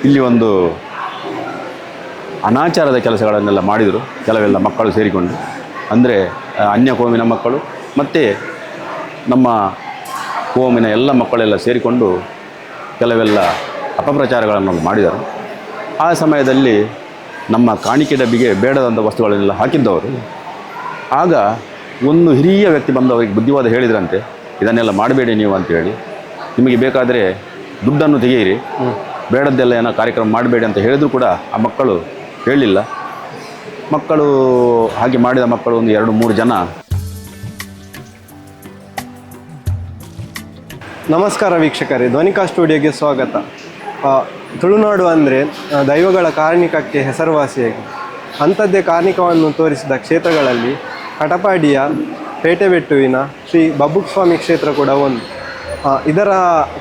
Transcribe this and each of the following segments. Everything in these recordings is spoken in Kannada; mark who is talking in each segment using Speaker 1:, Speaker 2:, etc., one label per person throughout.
Speaker 1: ಇಲ್ಲಿ ಒಂದು ಅನಾಚಾರದ ಕೆಲಸಗಳನ್ನೆಲ್ಲ ಮಾಡಿದರು ಕೆಲವೆಲ್ಲ ಮಕ್ಕಳು ಸೇರಿಕೊಂಡು. ಅಂದರೆ ಅನ್ಯ ಕೋಮಿನ ಮಕ್ಕಳು ಮತ್ತು ನಮ್ಮ ಕೋಮಿನ ಎಲ್ಲ ಮಕ್ಕಳೆಲ್ಲ ಸೇರಿಕೊಂಡು ಕೆಲವೆಲ್ಲ ಅಪಪ್ರಚಾರಗಳನ್ನು ಮಾಡಿದರು. ಆ ಸಮಯದಲ್ಲಿ ನಮ್ಮ ಕಾಣಿಕೆ ಡಬ್ಬಿಗೆ ಬೇಡದಂಥ ವಸ್ತುಗಳನ್ನೆಲ್ಲ ಹಾಕಿದ್ದವರು. ಆಗ ಒಂದು ಹಿರಿಯ ವ್ಯಕ್ತಿ ಬಂದು ಅವರಿಗೆ ಬುದ್ಧಿವಾದ ಹೇಳಿದ್ರಂತೆ, ಇದನ್ನೆಲ್ಲ ಮಾಡಬೇಡಿ ನೀವು ಅಂತೇಳಿ, ನಿಮಗೆ ಬೇಕಾದರೆ ದುಡ್ಡನ್ನು ತೆಗೆಯಿರಿ, ಬೇಡದ್ದೆಲ್ಲ ಏನೋ ಕಾರ್ಯಕ್ರಮ ಮಾಡಬೇಡಿ ಅಂತ ಹೇಳಿದರೂ ಕೂಡ ಆ ಮಕ್ಕಳು ಹೇಳಿಲ್ಲ. ಮಕ್ಕಳು ಹಾಗೆ ಮಾಡಿದ ಮಕ್ಕಳು ಒಂದು 2-3 ಜನ.
Speaker 2: ನಮಸ್ಕಾರ ವೀಕ್ಷಕರೇ, ಧ್ವನಿಕಾ ಸ್ಟುಡಿಯೋಗೆ ಸ್ವಾಗತ. ತುಳುನಾಡು ಅಂದರೆ ದೈವಗಳ ಕಾರ್ಣಿಕಕ್ಕೆ ಹೆಸರುವಾಸಿಯಾಗಿದೆ. ಅಂಥದ್ದೇ ಕಾರ್ಣಿಕವನ್ನು ತೋರಿಸಿದ ಕ್ಷೇತ್ರಗಳಲ್ಲಿ ಕಟಪಾಡಿಯ ಪೇಟೆಬೆಟ್ಟುವಿನ ಶ್ರೀ ಬಬ್ಬುಸ್ವಾಮಿ ಕ್ಷೇತ್ರ ಕೂಡ ಒಂದು. ಇದರ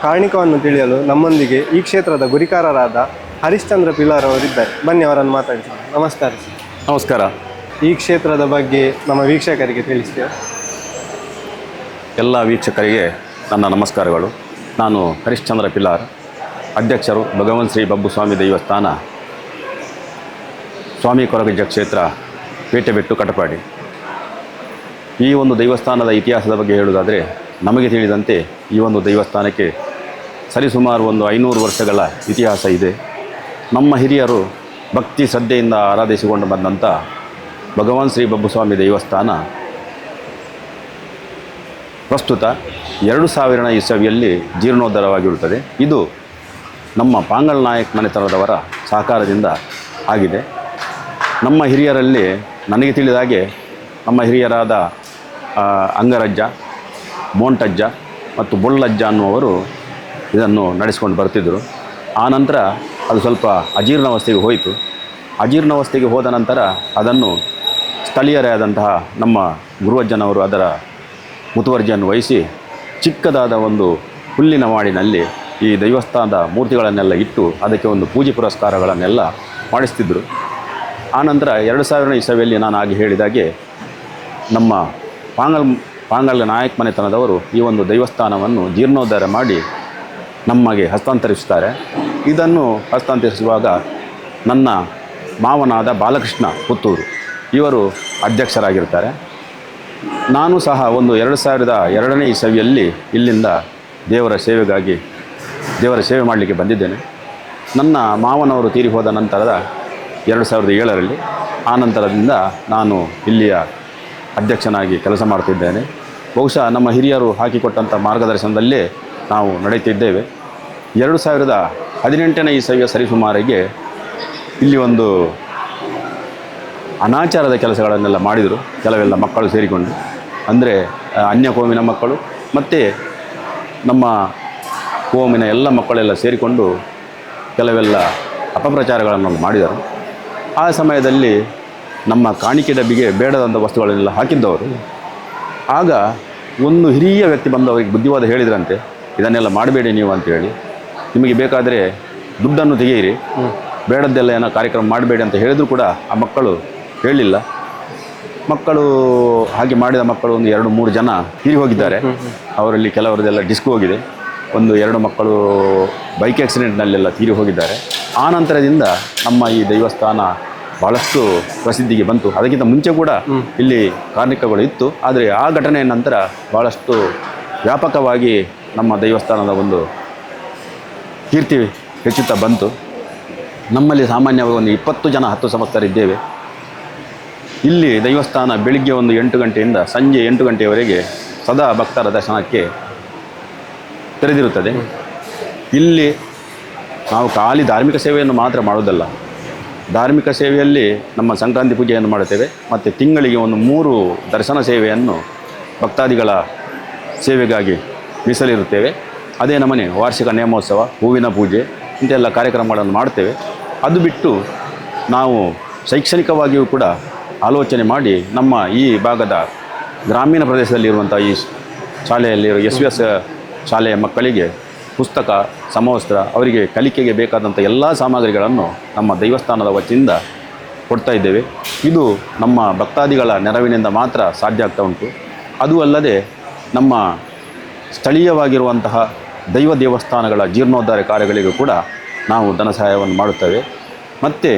Speaker 2: ಕಾರ್ಣಿಕವನ್ನು ತಿಳಿಯಲು ನಮ್ಮೊಂದಿಗೆ ಈ ಕ್ಷೇತ್ರದ ಗುರಿಕಾರರಾದ ಹರಿಶ್ಚಂದ್ರ ಪಿಲಾರ್ ಅವರಿದ್ದಾರೆ. ಬನ್ನಿ ಅವರನ್ನು ಮಾತಾಡಿಸೋಣ. ನಮಸ್ಕಾರ ಸರ್.
Speaker 1: ನಮಸ್ಕಾರ.
Speaker 2: ಈ ಕ್ಷೇತ್ರದ ಬಗ್ಗೆ ನಮ್ಮ ವೀಕ್ಷಕರಿಗೆ ತಿಳಿಸ್ತೇವೆ.
Speaker 1: ಎಲ್ಲ ವೀಕ್ಷಕರಿಗೆ ನನ್ನ ನಮಸ್ಕಾರಗಳು. ನಾನು ಹರಿಶ್ಚಂದ್ರ ಪಿಲಾರ್, ಅಧ್ಯಕ್ಷರು ಭಗವಾನ್ ಶ್ರೀ ಬಬ್ಬುಸ್ವಾಮಿ ದೇವಸ್ಥಾನ, ಸ್ವಾಮಿ ಕೊರಗಜ್ಜ ಕ್ಷೇತ್ರ, ಪೇಟೆಬೆಟ್ಟು, ಕಟಪಾಡಿ. ಈ ಒಂದು ದೇವಸ್ಥಾನದ ಇತಿಹಾಸದ ಬಗ್ಗೆ ಹೇಳುವುದಾದರೆ, ನಮಗೆ ತಿಳಿದಂತೆ ಈ ಒಂದು ದೇವಸ್ಥಾನಕ್ಕೆ ಸರಿಸುಮಾರು ಒಂದು 500 ವರ್ಷಗಳ ಇತಿಹಾಸ ಇದೆ. ನಮ್ಮ ಹಿರಿಯರು ಭಕ್ತಿ ಶ್ರದ್ಧೆಯಿಂದ ಆರಾಧಿಸಿಕೊಂಡು ಬಂದಂಥ ಭಗವಾನ್ ಶ್ರೀ ಬಬ್ಬುಸ್ವಾಮಿ ದೇವಸ್ಥಾನ ಪ್ರಸ್ತುತ 2000ನೇ ಇಸವಿಯಲ್ಲಿ ಜೀರ್ಣೋದ್ಧಾರವಾಗಿರುತ್ತದೆ. ಇದು ನಮ್ಮ ಪಾಂಗಲ್ ನಾಯಕ್ ಮನೆತನದವರ ಸಹಕಾರದಿಂದ ಆಗಿದೆ. ನಮ್ಮ ಹಿರಿಯರಲ್ಲಿ ನನಗೆ ತಿಳಿದ ಹಾಗೆ ನಮ್ಮ ಹಿರಿಯರಾದ ಅಂಗರಜ್ಜ, ಮೋಂಟಜ್ಜ ಮತ್ತು ಬೊಳ್ಳಜ್ಜ ಅನ್ನುವರು ಇದನ್ನು ನಡೆಸಿಕೊಂಡು ಬರ್ತಿದ್ದರು. ಆ ನಂತರ ಅದು ಸ್ವಲ್ಪ ಅಜೀರ್ಣಾವಸ್ಥೆಗೆ ಹೋಯಿತು. ಅಜೀರ್ಣಾವಸ್ಥೆಗೆ ಹೋದ ನಂತರ ಅದನ್ನು ಸ್ಥಳೀಯರೇ ಆದಂತಹ ನಮ್ಮ ಗುರುವಜ್ಜನವರು ಅದರ ಮುತುವರ್ಜಿಯನ್ನು ವಹಿಸಿ ಚಿಕ್ಕದಾದ ಒಂದು ಹುಲ್ಲಿನ ಮಾಡಿನಲ್ಲಿ ಈ ದೇವಸ್ಥಾನದ ಮೂರ್ತಿಗಳನ್ನೆಲ್ಲ ಇಟ್ಟು ಅದಕ್ಕೆ ಒಂದು ಪೂಜೆ ಪುರಸ್ಕಾರಗಳನ್ನೆಲ್ಲ ಮಾಡಿಸ್ತಿದ್ದರು. ಆನಂತರ 2000ನೇ ಇಸವಿಯಲ್ಲಿ ನಾನು ಆಗಿ ಹೇಳಿದಾಗೆ ನಮ್ಮ ಪಾಂಗಲ್ ನಾಯಕ್ ಮನೆತನದವರು ಈ ಒಂದು ದೇವಸ್ಥಾನವನ್ನು ಜೀರ್ಣೋದ್ಧಾರ ಮಾಡಿ ನಮಗೆ ಹಸ್ತಾಂತರಿಸುತ್ತಾರೆ. ಇದನ್ನು ಹಸ್ತಾಂತರಿಸುವಾಗ ನನ್ನ ಮಾವನಾದ ಬಾಲಕೃಷ್ಣ ಪುತ್ತೂರು ಇವರು ಅಧ್ಯಕ್ಷರಾಗಿರ್ತಾರೆ. ನಾನು ಸಹ ಒಂದು 2002ನೇ ಇಸವಿಯಲ್ಲಿ ಇಲ್ಲಿಂದ ದೇವರ ಸೇವೆ ಮಾಡಲಿಕ್ಕೆ ಬಂದಿದ್ದೇನೆ. ನನ್ನ ಮಾವನವರು ತೀರಿ ಹೋದ ನಂತರದ 2007ರಲ್ಲಿ ಆ ನಂತರದಿಂದ ನಾನು ಇಲ್ಲಿಯ ಅಧ್ಯಕ್ಷನಾಗಿ ಕೆಲಸ ಮಾಡ್ತಿದ್ದೇನೆ. ಬಹುಶಃ ನಮ್ಮ ಹಿರಿಯರು ಹಾಕಿಕೊಟ್ಟಂಥ ಮಾರ್ಗದರ್ಶನದಲ್ಲೇ ನಾವು ನಡೆಯುತ್ತಿದ್ದೇವೆ. 2018ನೇ ಇಸವಿಯ ಸರಿಸುಮಾರಿಗೆ ಇಲ್ಲಿ ಒಂದು ಅನಾಚಾರದ ಕೆಲಸಗಳನ್ನೆಲ್ಲ ಮಾಡಿದರು ಕೆಲವೆಲ್ಲ ಮಕ್ಕಳು ಸೇರಿಕೊಂಡು. ಅಂದರೆ ಅನ್ಯ ಕೋಮಿನ ಮಕ್ಕಳು ಮತ್ತು ನಮ್ಮ ಕೋಮಿನ ಎಲ್ಲ ಮಕ್ಕಳೆಲ್ಲ ಸೇರಿಕೊಂಡು ಕೆಲವೆಲ್ಲ ಅಪಪ್ರಚಾರಗಳನ್ನು ಮಾಡಿದರು. ಆ ಸಮಯದಲ್ಲಿ ನಮ್ಮ ಕಾಣಿಕೆ ಡಬ್ಬಿಗೆ ಬೇಡದಂಥ ವಸ್ತುಗಳನ್ನೆಲ್ಲ ಹಾಕಿದ್ದವರು. ಆಗ ಒಂದು ಹಿರಿಯ ವ್ಯಕ್ತಿ ಬಂದು ಅವರಿಗೆ ಬುದ್ಧಿವಾದ ಹೇಳಿದ್ರಂತೆ, ಇದನ್ನೆಲ್ಲ ಮಾಡಬೇಡಿ ನೀವು ಅಂತೇಳಿ, ನಿಮಗೆ ಬೇಕಾದರೆ ದುಡ್ಡನ್ನು ತೆಗೆಯಿರಿ, ಬೇಡದ್ದೆಲ್ಲ ಏನೋ ಕಾರ್ಯಕ್ರಮ ಮಾಡಬೇಡಿ ಅಂತ ಹೇಳಿದರೂ ಕೂಡ ಆ ಮಕ್ಕಳು ಹೇಳಿಲ್ಲ. ಮಕ್ಕಳು ಹಾಗೆ ಮಾಡಿದ ಮಕ್ಕಳು ಒಂದು 2-3 ಜನ ತೀರಿ ಹೋಗಿದ್ದಾರೆ. ಅವರಲ್ಲಿ ಕೆಲವರದೆಲ್ಲ ಡಿಸ್ಕ್ ಹೋಗಿದೆ. 1-2 ಮಕ್ಕಳು ಬೈಕ್ ಆಕ್ಸಿಡೆಂಟ್ನಲ್ಲೆಲ್ಲ ತೀರಿ ಹೋಗಿದ್ದಾರೆ. ಆ ನಂತರದಿಂದ ನಮ್ಮ ಈ ದೇವಸ್ಥಾನ ಭಾಳಷ್ಟು ಪ್ರಸಿದ್ಧಿಗೆ ಬಂತು. ಅದಕ್ಕಿಂತ ಮುಂಚೆ ಕೂಡ ಇಲ್ಲಿ ಕಾರ್ಣಿಕಗಳು ಇತ್ತು. ಆದರೆ ಆ ಘಟನೆಯ ನಂತರ ಭಾಳಷ್ಟು ವ್ಯಾಪಕವಾಗಿ ನಮ್ಮ ದೇವಸ್ಥಾನದ ಒಂದು ಕೀರ್ತಿ ಹೆಚ್ಚುತ್ತಾ ಬಂತು. ನಮ್ಮಲ್ಲಿ ಸಾಮಾನ್ಯವಾಗಿ ಒಂದು 20 ಜನ 10 ಸಂವತ್ಸರಿದ್ದೇವೆ. ಇಲ್ಲಿ ದೇವಸ್ಥಾನ ಬೆಳಿಗ್ಗೆ ಒಂದು 8 ಗಂಟೆಯಿಂದ ಸಂಜೆ 8 ಗಂಟೆಯವರೆಗೆ ಸದಾ ಭಕ್ತರ ದರ್ಶನಕ್ಕೆ ತೆರೆದಿರುತ್ತದೆ. ಇಲ್ಲಿ ನಾವು ಖಾಲಿ ಧಾರ್ಮಿಕ ಸೇವೆಯನ್ನು ಮಾತ್ರ ಮಾಡೋದಲ್ಲ. ಧಾರ್ಮಿಕ ಸೇವೆಯಲ್ಲಿ ನಮ್ಮ ಸಂಕ್ರಾಂತಿ ಪೂಜೆಯನ್ನು ಮಾಡುತ್ತೇವೆ ಮತ್ತು ತಿಂಗಳಿಗೆ ಒಂದು 3 ದರ್ಶನ ಸೇವೆಯನ್ನು ಭಕ್ತಾದಿಗಳ ಸೇವೆಗಾಗಿ ಮೀಸಲಿರುತ್ತೇವೆ. ಅದೇ ನಮ್ಮನೆ ವಾರ್ಷಿಕ ನೇಮೋತ್ಸವ, ಹೂವಿನ ಪೂಜೆ ಇಂಥೆಲ್ಲ ಕಾರ್ಯಕ್ರಮಗಳನ್ನು ಮಾಡ್ತೇವೆ. ಅದು ಬಿಟ್ಟು ನಾವು ಶೈಕ್ಷಣಿಕವಾಗಿಯೂ ಕೂಡ ಆಲೋಚನೆ ಮಾಡಿ ನಮ್ಮ ಈ ಭಾಗದ ಗ್ರಾಮೀಣ ಪ್ರದೇಶದಲ್ಲಿರುವಂಥ ಈ ಶಾಲೆಯಲ್ಲಿರುವ SVS ಶಾಲೆಯ ಮಕ್ಕಳಿಗೆ ಪುಸ್ತಕ, ಸಮವಸ್ತ್ರ, ಅವರಿಗೆ ಕಲಿಕೆಗೆ ಬೇಕಾದಂಥ ಎಲ್ಲ ಸಾಮಗ್ರಿಗಳನ್ನು ನಮ್ಮ ದೇವಸ್ಥಾನದ ವತಿಯಿಂದ ಕೊಡ್ತಾ ಇದ್ದೇವೆ. ಇದು ನಮ್ಮ ಭಕ್ತಾದಿಗಳ ನೆರವಿನಿಂದ ಮಾತ್ರ ಸಾಧ್ಯ ಆಗ್ತಾ ಉಂಟು. ಅದು ಅಲ್ಲದೆ ನಮ್ಮ ಸ್ಥಳೀಯವಾಗಿರುವಂತಹ ದೈವ ದೇವಸ್ಥಾನಗಳ ಜೀರ್ಣೋದ್ಧಾರ ಕಾರ್ಯಗಳಿಗೂ ಕೂಡ ನಾವು ಧನ ಸಹಾಯವನ್ನು ಮಾಡುತ್ತೇವೆ. ಮತ್ತು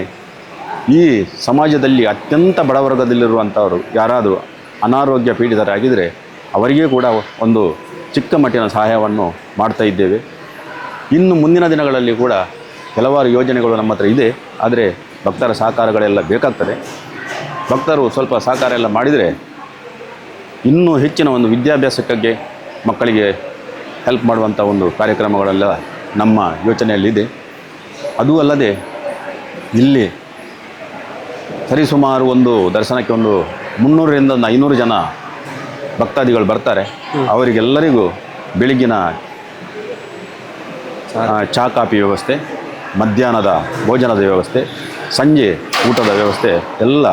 Speaker 1: ಈ ಸಮಾಜದಲ್ಲಿ ಅತ್ಯಂತ ಬಡವರ್ಗದಲ್ಲಿರುವಂಥವರು ಯಾರಾದರೂ ಅನಾರೋಗ್ಯ ಪೀಡಿತರಾಗಿದ್ದರೆ ಅವರಿಗೆ ಕೂಡ ಒಂದು ಚಿಕ್ಕ ಮಟ್ಟಿನ ಸಹಾಯವನ್ನು ಮಾಡ್ತಾ ಇದ್ದೇವೆ. ಇನ್ನು ಮುಂದಿನ ದಿನಗಳಲ್ಲಿ ಕೂಡ ಕೆಲವಾರು ಯೋಜನೆಗಳು ನಮ್ಮ ಹತ್ರ ಇದೆ. ಆದರೆ ಭಕ್ತರ ಸಹಕಾರಗಳೆಲ್ಲ ಬೇಕಾಗ್ತದೆ. ಭಕ್ತರು ಸ್ವಲ್ಪ ಸಹಕಾರ ಎಲ್ಲ ಮಾಡಿದರೆ ಇನ್ನೂ ಹೆಚ್ಚಿನ ಒಂದು ವಿದ್ಯಾಭ್ಯಾಸಕ್ಕೆ ಮಕ್ಕಳಿಗೆ ಹೆಲ್ಪ್ ಮಾಡುವಂಥ ಒಂದು ಕಾರ್ಯಕ್ರಮಗಳೆಲ್ಲ ನಮ್ಮ ಯೋಚನೆಯಲ್ಲಿದೆ. ಅದೂ ಅಲ್ಲದೆ ಇಲ್ಲಿ ಸರಿಸುಮಾರು ಒಂದು ದರ್ಶನಕ್ಕೆ ಒಂದು 300ರಿಂದ 500 ಜನ ಭಕ್ತಾದಿಗಳು ಬರ್ತಾರೆ. ಅವರಿಗೆಲ್ಲರಿಗೂ ಬೆಳಗ್ಗಿನ ಚಹಾ ಕಾಫಿ ವ್ಯವಸ್ಥೆ, ಮಧ್ಯಾಹ್ನದ ಭೋಜನದ ವ್ಯವಸ್ಥೆ, ಸಂಜೆ ಊಟದ ವ್ಯವಸ್ಥೆ ಎಲ್ಲ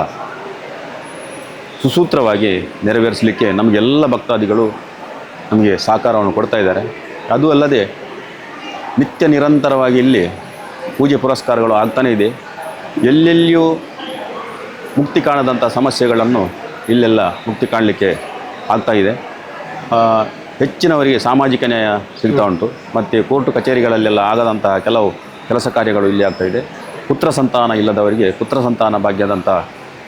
Speaker 1: ಸುಸೂತ್ರವಾಗಿ ನೆರವೇರಿಸಲಿಕ್ಕೆ ನಮಗೆಲ್ಲ ಭಕ್ತಾದಿಗಳು ನಮಗೆ ಸಹಕಾರವನ್ನು ಕೊಡ್ತಾ ಇದ್ದಾರೆ. ಅದೂ ಅಲ್ಲದೆ ನಿತ್ಯ ನಿರಂತರವಾಗಿ ಇಲ್ಲಿ ಪೂಜೆ ಪುರಸ್ಕಾರಗಳು ಆಗ್ತಾನೇ ಇದೆ. ಎಲ್ಲೆಲ್ಲಿಯೂ ಮುಕ್ತಿ ಕಾಣದಂಥ ಸಮಸ್ಯೆಗಳನ್ನು ಇಲ್ಲೆಲ್ಲ ಮುಕ್ತಿ ಕಾಣಲಿಕ್ಕೆ ಆಗ್ತಾಯಿದೆ. ಹೆಚ್ಚಿನವರಿಗೆ ಸಾಮಾಜಿಕ ನ್ಯಾಯ ಸಿಗ್ತಾ ಉಂಟು. ಮತ್ತು ಕೋರ್ಟು ಕಚೇರಿಗಳಲ್ಲೆಲ್ಲ ಆಗದಂತಹ ಕೆಲವು ಕೆಲಸ ಕಾರ್ಯಗಳು ಇಲ್ಲಿ ಆಗ್ತಾಯಿದೆ. ಪುತ್ರ ಸಂತಾನ ಇಲ್ಲದವರಿಗೆ ಪುತ್ರ ಸಂತಾನ ಭಾಗ್ಯದಂಥ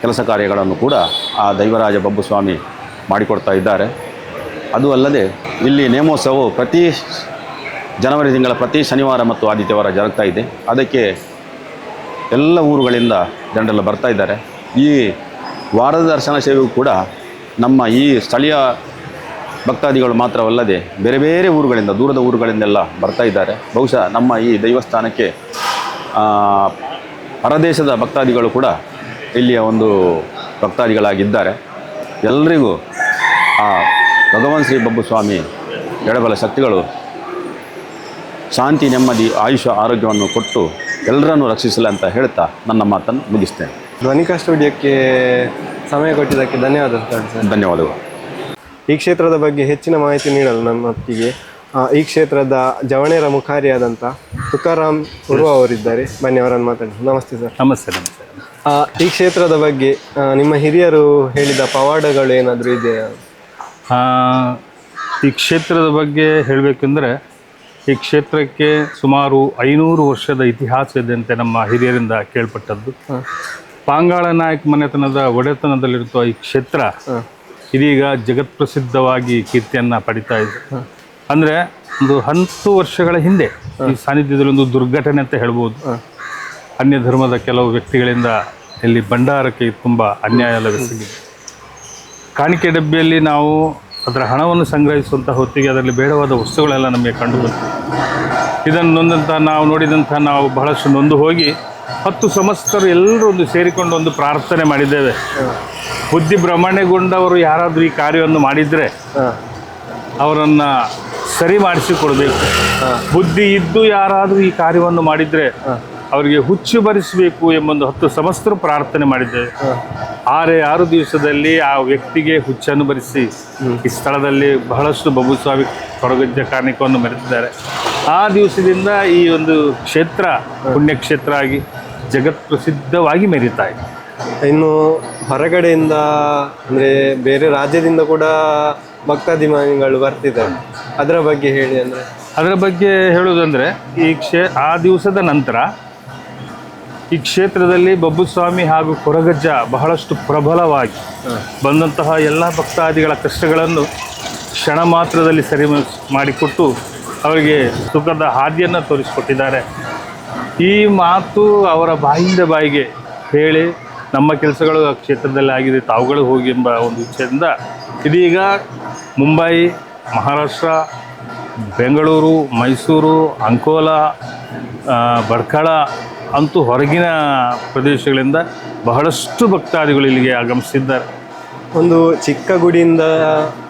Speaker 1: ಕೆಲಸ ಕಾರ್ಯಗಳನ್ನು ಕೂಡ ಆ ದೈವರಾಜ ಬಬ್ಬುಸ್ವಾಮಿ ಮಾಡಿಕೊಡ್ತಾ ಇದ್ದಾರೆ. ಅದು ಅಲ್ಲದೆ ಇಲ್ಲಿ ನೇಮೋತ್ಸವವು ಪ್ರತಿ ಜನವರಿ ತಿಂಗಳ ಪ್ರತಿ ಶನಿವಾರ ಮತ್ತು ಆದಿತ್ಯವಾರ ಜರುಗ್ತಾ ಇದೆ. ಅದಕ್ಕೆ ಎಲ್ಲ ಊರುಗಳಿಂದ ಜನರೆಲ್ಲ ಬರ್ತಾ ಇದ್ದಾರೆ. ಈ ವಾರದ ದರ್ಶನ ಸೇವೆಯೂ ಕೂಡ ನಮ್ಮ ಈ ಸ್ಥಳೀಯ ಭಕ್ತಾದಿಗಳು ಮಾತ್ರವಲ್ಲದೆ ಬೇರೆ ಬೇರೆ ಊರುಗಳಿಂದ, ದೂರದ ಊರುಗಳಿಂದೆಲ್ಲ ಬರ್ತಾ ಇದ್ದಾರೆ. ಬಹುಶಃ ನಮ್ಮ ಈ ದೈವಸ್ಥಾನಕ್ಕೆ ಹೊರದೇಶದ ಭಕ್ತಾದಿಗಳು ಕೂಡ ಇಲ್ಲಿಯ ಒಂದು ಭಕ್ತಾದಿಗಳಾಗಿದ್ದಾರೆ. ಎಲ್ಲರಿಗೂ ಆ ಭಗವಾನ್ ಶ್ರೀ ಬಬ್ಬುಸ್ವಾಮಿ ಎಡಬಲ ಶಕ್ತಿಗಳು ಶಾಂತಿ, ನೆಮ್ಮದಿ, ಆಯುಷ್ಯ, ಆರೋಗ್ಯವನ್ನು ಕೊಟ್ಟು ಎಲ್ಲರನ್ನೂ ರಕ್ಷಿಸಲಿ ಅಂತ ಹೇಳ್ತಾ ನನ್ನ ಮಾತನ್ನು ಮುಗಿಸ್ತೇನೆ.
Speaker 2: ಧ್ವನಿಕಾ ಸ್ಟುಡಿಯೋಕ್ಕೆ ಸಮಯ ಕೊಟ್ಟಿದ್ದಕ್ಕೆ ಧನ್ಯವಾದ ಸರ್.
Speaker 1: ಧನ್ಯವಾದಗಳು.
Speaker 2: ಈ ಕ್ಷೇತ್ರದ ಬಗ್ಗೆ ಹೆಚ್ಚಿನ ಮಾಹಿತಿ ನೀಡಲು ನಮ್ಮೊಟ್ಟಿಗೆ ಈ ಕ್ಷೇತ್ರದ ಜವಣೇರ ಮುಖಾರಿಯಾದಂಥ ತುಕಾರಾಮ್ ಉರ್ವ ಅವರಿದ್ದಾರೆ. ಬನ್ನಿ ಅವರನ್ನು ಮಾತಾಡಿ. ನಮಸ್ತೆ ಸರ್.
Speaker 3: ನಮಸ್ತೆ. ನಮಸ್ತೆ.
Speaker 2: ಈ ಕ್ಷೇತ್ರದ ಬಗ್ಗೆ ನಿಮ್ಮ ಹಿರಿಯರು ಹೇಳಿದ ಪವಾಡಗಳು ಏನಾದರೂ ಇದೆಯಾ?
Speaker 3: ಈ ಕ್ಷೇತ್ರದ ಬಗ್ಗೆ ಹೇಳಬೇಕೆಂದರೆ ಈ ಕ್ಷೇತ್ರಕ್ಕೆ ಸುಮಾರು 500 ವರ್ಷದ ಇತಿಹಾಸ ಇದ್ದಂತೆ ನಮ್ಮ ಹಿರಿಯರಿಂದ ಕೇಳ್ಪಟ್ಟದ್ದು. ಪಾಂಗಾಳ ನಾಯಕ್ ಮನೆತನದ ಒಡೆತನದಲ್ಲಿರುವ ಈ ಕ್ಷೇತ್ರ ಇದೀಗ ಜಗತ್ಪ್ರಸಿದ್ಧವಾಗಿ ಕೀರ್ತಿಯನ್ನು ಪಡಿತಾ ಇದೆ. ಅಂದರೆ ಒಂದು 10 ವರ್ಷಗಳ ಹಿಂದೆ ಈ ಸಾನ್ನಿಧ್ಯದಲ್ಲಿ ಒಂದು ದುರ್ಘಟನೆ ಅಂತ ಹೇಳ್ಬೋದು. ಅನ್ಯ ಧರ್ಮದ ಕೆಲವು ವ್ಯಕ್ತಿಗಳಿಂದ ಇಲ್ಲಿ ಭಂಡಾರಕ್ಕೆ ತುಂಬ ಅನ್ಯಾಯ ಲಭಿಸಿದೆ. ಕಾಣಿಕೆ ಡಬ್ಬಿಯಲ್ಲಿ ನಾವು ಅದರ ಹಣವನ್ನು ಸಂಗ್ರಹಿಸುವಂಥ ಹೊತ್ತಿಗೆ ಅದರಲ್ಲಿ ಬೇಡವಾದ ವಸ್ತುಗಳೆಲ್ಲ ನಮಗೆ ಕಂಡು ಬಂತು. ಇದನ್ನು ನಾವು ನೋಡಿದಂಥ ನಾವು ಬಹಳಷ್ಟು ನೊಂದು ಹೋಗಿ 10 ಸಂಸ್ಥರು ಎಲ್ಲರೂ ಒಂದು ಸೇರಿಕೊಂಡು ಒಂದು ಪ್ರಾರ್ಥನೆ ಮಾಡಿದ್ದೇವೆ. ಬುದ್ಧಿ ಭ್ರಮಣೆಗೊಂಡವರು ಯಾರಾದರೂ ಈ ಕಾರ್ಯವನ್ನು ಮಾಡಿದರೆ ಅವರನ್ನು ಸರಿ ಮಾಡಿಸಿಕೊಡ್ಬೇಕು. ಬುದ್ಧಿ ಇದ್ದು ಯಾರಾದರೂ ಈ ಕಾರ್ಯವನ್ನು ಮಾಡಿದರೆ ಅವರಿಗೆ ಹುಚ್ಚು ಬರಿಸಬೇಕು ಎಂಬೊಂದು 10 ಸಂಸ್ಥರು ಪ್ರಾರ್ಥನೆ ಮಾಡಿದ್ದೇವೆ. 6 ದಿವಸದಲ್ಲಿ ಆ ವ್ಯಕ್ತಿಗೆ ಹುಚ್ಚನ್ನು ಬರಿಸಿ ಈ ಸ್ಥಳದಲ್ಲಿ ಬಹಳಷ್ಟು ಬಬ್ಬುಸ್ವಾಮಿ ಕೊರಗಜ್ಜ ಕಾಣಿಕೆಯನ್ನು ಮೆರೆದಿದ್ದಾರೆ. ಆ ದಿವಸದಿಂದ ಈ ಒಂದು ಕ್ಷೇತ್ರ ಪುಣ್ಯಕ್ಷೇತ್ರ ಆಗಿ ಜಗತ್ಪ್ರಸಿದ್ಧವಾಗಿ ಮೆರೀತಾ ಇದೆ.
Speaker 2: ಇನ್ನು ಹೊರಗಡೆಯಿಂದ ಅಂದರೆ ಬೇರೆ ರಾಜ್ಯದಿಂದ ಕೂಡ ಭಕ್ತಾಭಿಮಾನಿಗಳು ಬರ್ತಿದ್ದಾರೆ. ಅದರ ಬಗ್ಗೆ ಹೇಳಿ.
Speaker 3: ಅದರ ಬಗ್ಗೆ ಹೇಳುವುದಂದರೆ ಆ ದಿವಸದ ನಂತರ ಈ ಕ್ಷೇತ್ರದಲ್ಲಿ ಬಬ್ಬುಸ್ವಾಮಿ ಹಾಗೂ ಕೊರಗಜ್ಜ ಬಹಳಷ್ಟು ಪ್ರಬಲವಾಗಿ ಬಂದಂತಹ ಎಲ್ಲ ಭಕ್ತಾದಿಗಳ ಕಷ್ಟಗಳನ್ನು ಕ್ಷಣ ಮಾತ್ರದಲ್ಲಿ ಸರಿ ಮಾಡಿಕೊಟ್ಟು ಅವರಿಗೆ ಸುಖದ ಹಾದಿಯನ್ನು ತೋರಿಸಿಕೊಟ್ಟಿದ್ದಾರೆ. ಈ ಮಾತು ಅವರ ಬಾಯಿಂದ ಬಾಯಿಗೆ ಹೇಳಿ ನಮ್ಮ ಕೆಲಸಗಳು ಆ ಕ್ಷೇತ್ರದಲ್ಲಿ ಆಗಿದೆ, ತಾವುಗಳು ಹೋಗಿ ಎಂಬ ಒಂದು ಇಚ್ಛೆಯಿಂದ ಇದೀಗ ಮುಂಬೈ, ಮಹಾರಾಷ್ಟ್ರ, ಬೆಂಗಳೂರು, ಮೈಸೂರು, ಅಂಕೋಲಾ, ಭಟ್ಕಳ ಅಂತೂ ಹೊರಗಿನ ಪ್ರದೇಶಗಳಿಂದ ಬಹಳಷ್ಟು ಭಕ್ತಾದಿಗಳು ಇಲ್ಲಿಗೆ ಆಗಮಿಸಿದ್ದಾರೆ.
Speaker 2: ಒಂದು ಚಿಕ್ಕ ಗುಡಿಯಿಂದ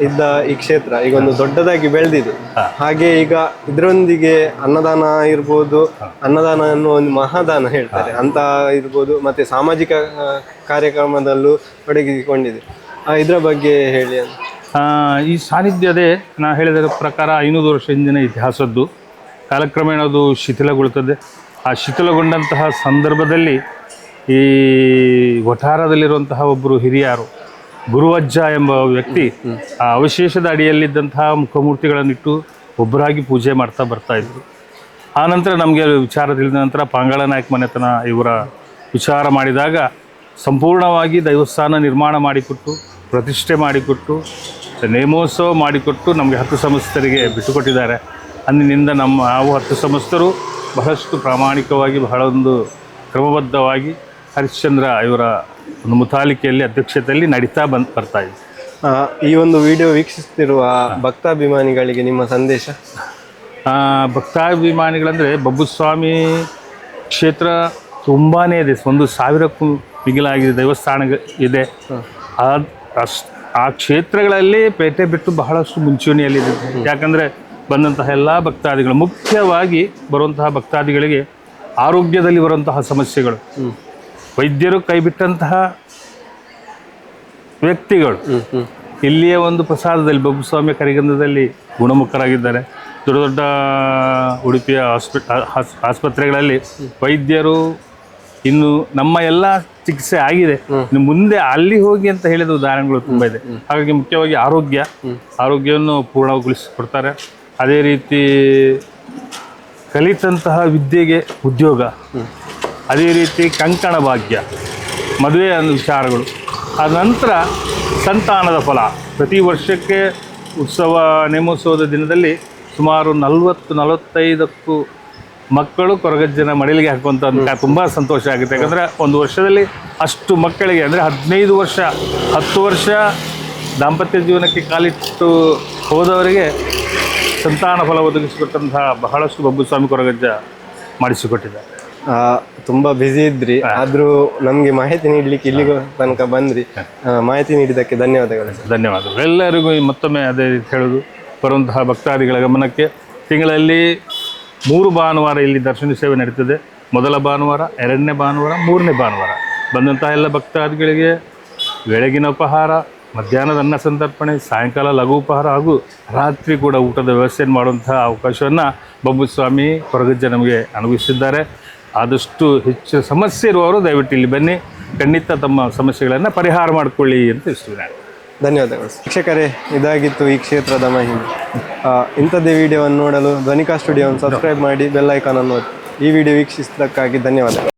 Speaker 2: ಇದ್ದ ಈ ಕ್ಷೇತ್ರ ಈಗ ಒಂದು ದೊಡ್ಡದಾಗಿ ಬೆಳೆದಿದೆ. ಹಾಗೆ ಈಗ ಇದರೊಂದಿಗೆ ಅನ್ನದಾನ ಇರ್ಬೋದು, ಅನ್ನದಾನ ಅನ್ನೋ ಒಂದು ಮಹಾದಾನ ಹೇಳ್ತಾರೆ ಅಂತ ಇರ್ಬೋದು, ಮತ್ತೆ ಸಾಮಾಜಿಕ ಕಾರ್ಯಕ್ರಮದಲ್ಲೂ ತೊಡಗಿಕೊಂಡಿದೆ. ಇದರ ಬಗ್ಗೆ ಹೇಳಿ.
Speaker 3: ಈ ಸಾನ್ನಿಧ್ಯದೇ ನಾ ಹೇಳಿದ ಪ್ರಕಾರ 500 ವರ್ಷ ಹಿಂದಿನ ಇತಿಹಾಸದ್ದು. ಕಾಲಕ್ರಮೇಣ ಅದು ಶಿಥಿಲಗೊಳ್ಳುತ್ತದೆ. ಆ ಶಿಥಿಲಗೊಂಡಂತಹ ಸಂದರ್ಭದಲ್ಲಿ ಈ ವಠಾರದಲ್ಲಿರುವಂತಹ ಒಬ್ಬರು ಹಿರಿಯರು ಗುರುವಜ್ಜ ಎಂಬ ವ್ಯಕ್ತಿ ಆ ಅವಶೇಷದ ಅಡಿಯಲ್ಲಿದ್ದಂತಹ ಮುಖಮೂರ್ತಿಗಳನ್ನಿಟ್ಟು ಒಬ್ಬರಾಗಿ ಪೂಜೆ ಮಾಡ್ತಾ ಬರ್ತಾಯಿದ್ರು. ಆನಂತರ ನಮಗೆ ವಿಚಾರ ತಿಳಿದ ನಂತರ ಪಾಂಗಾಳ ನಾಯಕ್ ಮನೆತನ ಇವರ ವಿಚಾರ ಮಾಡಿದಾಗ ಸಂಪೂರ್ಣವಾಗಿ ದೈವಸ್ಥಾನ ನಿರ್ಮಾಣ ಮಾಡಿಕೊಟ್ಟು, ಪ್ರತಿಷ್ಠೆ ಮಾಡಿಕೊಟ್ಟು, ನೇಮೋತ್ಸವ ಮಾಡಿಕೊಟ್ಟು ನಮಗೆ 10 ಸಂಸ್ಥರಿಗೆ ಬಿಟ್ಟುಕೊಟ್ಟಿದ್ದಾರೆ. ಅಂದಿನಿಂದ ನಾವು 10 ಸಂಸ್ಥರು ಬಹಳಷ್ಟು ಪ್ರಾಮಾಣಿಕವಾಗಿ, ಬಹಳ ಒಂದು ಕ್ರಮಬದ್ಧವಾಗಿ ಹರಿಶ್ಚಂದ್ರ ಇವರ ಒಂದು ಮುತಾಲಿಕೆಯಲ್ಲಿ ಅಧ್ಯಕ್ಷತೆಯಲ್ಲಿ ನಡೀತಾ ಬರ್ತಾ ಇದೆ.
Speaker 2: ಈ ಒಂದು ವಿಡಿಯೋ ವೀಕ್ಷಿಸುತ್ತಿರುವ ಭಕ್ತಾಭಿಮಾನಿಗಳಿಗೆ ನಿಮ್ಮ ಸಂದೇಶ?
Speaker 3: ಭಕ್ತಾಭಿಮಾನಿಗಳಂದರೆ ಬಬ್ಬುಸ್ವಾಮಿ ಕ್ಷೇತ್ರ ತುಂಬಾ ಇದೆ, 1,000ಕ್ಕೂ ಮಿಗಿಲಾಗಿದೆ ದೇವಸ್ಥಾನ ಇದೆ. ಆ ಕ್ಷೇತ್ರಗಳಲ್ಲಿ ಪೇಟೆ ಬಿಟ್ಟು ಬಹಳಷ್ಟು ಮುಂಚೂಣಿಯಲ್ಲಿದೆ. ಯಾಕಂದರೆ ಬಂದಂತಹ ಎಲ್ಲ ಭಕ್ತಾದಿಗಳು, ಮುಖ್ಯವಾಗಿ ಬರುವಂತಹ ಭಕ್ತಾದಿಗಳಿಗೆ ಆರೋಗ್ಯದಲ್ಲಿ ಬರುವಂತಹ ಸಮಸ್ಯೆಗಳು, ವೈದ್ಯರು ಕೈಬಿಟ್ಟಂತಹ ವ್ಯಕ್ತಿಗಳು ಇಲ್ಲಿಯ ಒಂದು ಪ್ರಸಾದದಲ್ಲಿ ಬಬ್ಬುಸ್ವಾಮಿ ಕರಿಗಂಧದಲ್ಲಿ ಗುಣಮುಖರಾಗಿದ್ದಾರೆ. ದೊಡ್ಡ ದೊಡ್ಡ ಉಡುಪಿಯ ಆಸ್ಪತ್ರೆಗಳಲ್ಲಿ ವೈದ್ಯರು ಇನ್ನು ನಮ್ಮ ಎಲ್ಲ ಚಿಕಿತ್ಸೆ ಆಗಿದೆ, ಇನ್ನು ಮುಂದೆ ಅಲ್ಲಿ ಹೋಗಿ ಅಂತ ಹೇಳಿದ ಉದಾಹರಣೆಗಳು ತುಂಬ ಇದೆ. ಹಾಗಾಗಿ ಮುಖ್ಯವಾಗಿ ಆರೋಗ್ಯವನ್ನು ಪೂರ್ಣಗೊಳಿಸಿಕೊಡ್ತಾರೆ. ಅದೇ ರೀತಿ ಕಲಿತಂತಹ ವಿದ್ಯೆಗೆ ಉದ್ಯೋಗ, ಅದೇ ರೀತಿ ಕಂಕಣ ಭಾಗ್ಯ, ಮದುವೆ ಅನ್ನೋ ವಿಚಾರಗಳು, ಆದ ನಂತರ ಸಂತಾನದ ಫಲ. ಪ್ರತಿ ವರ್ಷಕ್ಕೆ ನೇಮೋತ್ಸವದ ದಿನದಲ್ಲಿ ಸುಮಾರು 40-45ಕ್ಕೂ ಮಕ್ಕಳು ಕೊರಗಜ್ಜನ ಮಡಿಲಿಗೆ ಹಾಕುವಂಥ ತುಂಬ ಸಂತೋಷ ಆಗುತ್ತೆ. ಯಾಕಂದರೆ ಒಂದು ವರ್ಷದಲ್ಲಿ ಅಷ್ಟು ಮಕ್ಕಳಿಗೆ, ಅಂದರೆ 15 ವರ್ಷ 10 ವರ್ಷ ದಾಂಪತ್ಯ ಜೀವನಕ್ಕೆ ಕಾಲಿಟ್ಟು ಹೋದವರಿಗೆ ಸಂತಾನ ಫಲ ಒದಗಿಸಿಕೊಟ್ಟಂತಹ ಬಹಳಷ್ಟು ಬಬ್ಬುಸ್ವಾಮಿ ಕೊರಗಜ್ಜ ಮಾಡಿಸಿಕೊಟ್ಟಿದ್ದಾರೆ.
Speaker 2: ತುಂಬ ಬ್ಯುಸಿ ಇದ್ರಿ, ಆದರೂ ನಮಗೆ ಮಾಹಿತಿ ನೀಡಲಿಕ್ಕೆ ಇಲ್ಲಿಗೂ ತನಕ ಬಂದ್ರಿ. ಮಾಹಿತಿ ನೀಡಿದ್ದಕ್ಕೆ ಧನ್ಯವಾದಗಳು.
Speaker 3: ಧನ್ಯವಾದಗಳು ಎಲ್ಲರಿಗೂ. ಮತ್ತೊಮ್ಮೆ ಅದೇ ರೀತಿ ಹೇಳೋದು, ಬರುವಂತಹ ಭಕ್ತಾದಿಗಳ ಗಮನಕ್ಕೆ ತಿಂಗಳಲ್ಲಿ 3 ಭಾನುವಾರ ಇಲ್ಲಿ ದರ್ಶನ ಸೇವೆ ನಡೀತದೆ. ಮೊದಲ ಭಾನುವಾರ, 2ನೇ ಭಾನುವಾರ, 3ನೇ ಭಾನುವಾರ. ಬಂದಂತಹ ಎಲ್ಲ ಭಕ್ತಾದಿಗಳಿಗೆ ಬೆಳಗಿನ ಉಪಹಾರ, ಮಧ್ಯಾಹ್ನದ ಅನ್ನ ಸಂತರ್ಪಣೆ, ಸಾಯಂಕಾಲ ಲಘು ಉಪಹಾರ ಹಾಗೂ ರಾತ್ರಿ ಕೂಡ ಊಟದ ವ್ಯವಸ್ಥೆಯನ್ನು ಮಾಡುವಂತಹ ಅವಕಾಶವನ್ನು ಬಬ್ಬುಸ್ವಾಮಿ ಕೊರಗಜ್ಜ ನಮಗೆ ಅನುಭವಿಸಿದ್ದಾರೆ. ಆದಷ್ಟು ಹೆಚ್ಚು ಸಮಸ್ಯೆ ಇರುವವರು ದಯವಿಟ್ಟು ಇಲ್ಲಿ ಬನ್ನಿ, ಖಂಡಿತ ತಮ್ಮ ಸಮಸ್ಯೆಗಳನ್ನು ಪರಿಹಾರ ಮಾಡಿಕೊಳ್ಳಿ ಅಂತ ತಿಳಿಸ್ತೀನಿ.
Speaker 2: ಧನ್ಯವಾದಗಳು. ಶಿಕ್ಷಕರೇ, ಇದಾಗಿತ್ತು ಈ ಕ್ಷೇತ್ರದ ಮಹಿಮೆ. ಇಂಥದ್ದೇ ವಿಡಿಯೋವನ್ನು ನೋಡಲು ಧ್ವನಿಕಾ ಸ್ಟುಡಿಯೋವನ್ನು ಸಬ್ಸ್ಕ್ರೈಬ್ ಮಾಡಿ, ಬೆಲ್ ಐಕಾನ್ ಅನ್ನು ಒತ್ತಿ. ಈ ವಿಡಿಯೋ ವೀಕ್ಷಿಸಿದ್ದಕ್ಕಾಗಿ ಧನ್ಯವಾದಗಳು.